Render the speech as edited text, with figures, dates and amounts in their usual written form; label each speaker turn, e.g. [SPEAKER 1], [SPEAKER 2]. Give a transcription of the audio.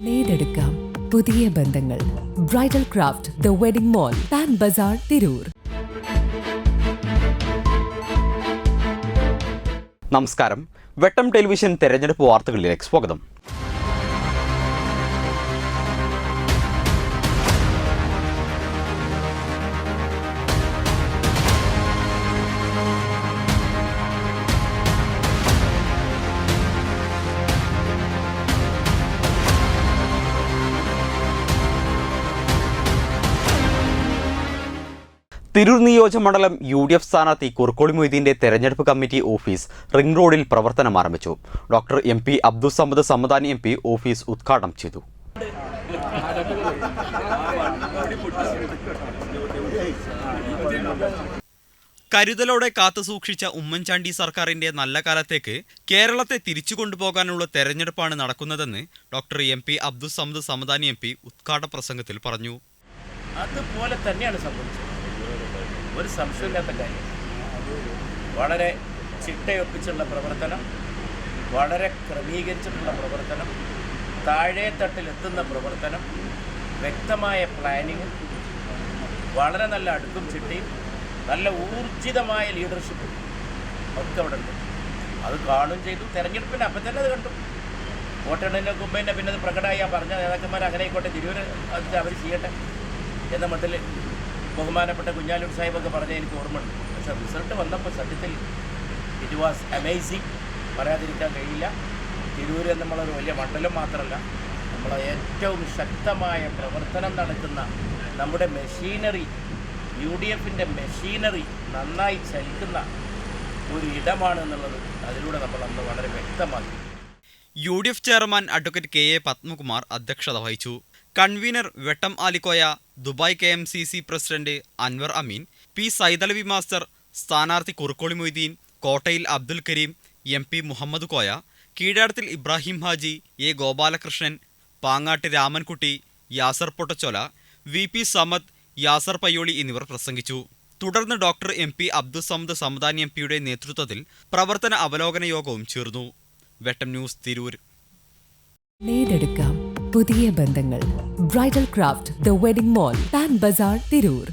[SPEAKER 1] നേടെടുക്കാം പുതിയ ബന്ധങ്ങൾ. Bridal craft the wedding mall, Pan Bazar, Tirur.
[SPEAKER 2] നമസ്കാരം. വെട്ടം ടെലിവിഷൻ തെരഞ്ഞെടുപ്പ് വാർത്തകളിലേക്ക് സ്വാഗതം. തിരൂർ നിയോജകമണ്ഡലം UDF സ്ഥാനാർത്ഥി കുറുക്കോളി മൊയ്തീന്റെ തെരഞ്ഞെടുപ്പ് കമ്മിറ്റി ഓഫീസ് റിംഗ് റോഡിൽ പ്രവർത്തനം ആരംഭിച്ചു. Doctor MP Abdul Samad Samadani MP office ഉദ്ഘാടനം ചെയ്തു. കരുതലോടെ കാത്തുസൂക്ഷിച്ച ഉമ്മൻചാണ്ടി സർക്കാരിന്റെ നല്ല കാലത്തേക്ക് കേരളത്തെ തിരിച്ചു കൊണ്ടുപോകാനുള്ള തെരഞ്ഞെടുപ്പാണ് നടക്കുന്നതെന്ന് doctor MP Abdul Samad Samadani MP ഉദ്ഘാടന പ്രസംഗത്തിൽ പറഞ്ഞു.
[SPEAKER 3] അതുപോലെ തന്നെയാണ് സംഭവിച്ചത്. ഒരു സംശയമില്ലാത്ത കാര്യം. വളരെ ചിട്ടയൊപ്പിച്ചുള്ള പ്രവർത്തനം, വളരെ ക്രമീകരിച്ചിട്ടുള്ള പ്രവർത്തനം, താഴെ തട്ടിലെത്തുന്ന പ്രവർത്തനം, വ്യക്തമായ പ്ലാനിങ്ങും, വളരെ നല്ല അടുക്കും ചിട്ടയും, നല്ല ഊർജിതമായ ലീഡർഷിപ്പും ഒക്കെ അവിടെ ഉണ്ട്. അത് കാണുകയും ചെയ്തു. തെരഞ്ഞെടുപ്പിന് അപ്പം തന്നെ അത് കണ്ടു. വോട്ടെണ്ണലിന് മുമ്പ് തന്നെ പിന്നെ അത് പ്രകടമായി പറഞ്ഞ നേതാക്കന്മാർ അങ്ങനെ ആയിക്കോട്ടെ, തിരൂർ അത് അവർ ചെയ്യട്ടെ എന്ന മട്ടിൽ ബഹുമാനപ്പെട്ട കുഞ്ഞാലൂർ സാഹിബൊക്കെ പറഞ്ഞ എനിക്ക് ഓർമ്മയുണ്ട്. പക്ഷേ റിസൾട്ട് വന്നപ്പോൾ സത്യത്തിൽ ഇറ്റ് വാസ് അമേസിങ്, പറയാതിരിക്കാൻ കഴിയില്ല. തിരൂർ നമ്മളൊരു വലിയ മണ്ഡലം മാത്രമല്ല, നമ്മളെ ഏറ്റവും ശക്തമായ പ്രവർത്തനം നടക്കുന്ന നമ്മുടെ മെഷീനറി, UDFൻ്റെ മെഷീനറി നന്നായി ചലിക്കുന്ന ഒരു ഇടമാണ് എന്നുള്ളത് അതിലൂടെ നമ്മൾ അന്ന് വളരെ വ്യക്തമാക്കി.
[SPEAKER 2] UDF chairman advocate KA Padmakumar അധ്യക്ഷത വഹിച്ചു. Convener Vettam Alikoya, Dubai KMCC president Anwar Ameen, P Saidalavi master, സ്ഥാനാർത്ഥി കുറുക്കോളി മൊയ്തീൻ, കോട്ടയിൽ Abdul Kareem, MP Muhammad Koya, കീഴാടത്തിൽ Ibrahim Haji, A Gopalakrishnan, Pangattu Ramankutty, Yasar Pottachola, VP Samad, Yasar Payyoli എന്നിവർ പ്രസംഗിച്ചു. തുടർന്ന് ഡോക്ടർ MP അബ്ദുൾ സമദ് സമദാനി MPയുടെ നേതൃത്വത്തിൽ പ്രവർത്തന അവലോകന യോഗവും ചേർന്നു. വെട്ടം ന്യൂസ്, തിരൂർ.
[SPEAKER 1] നേടെടുക്കാം പുതിയ ബന്ധങ്ങൾ. Bridal craft the wedding mall, Pan Bazar, Tirur.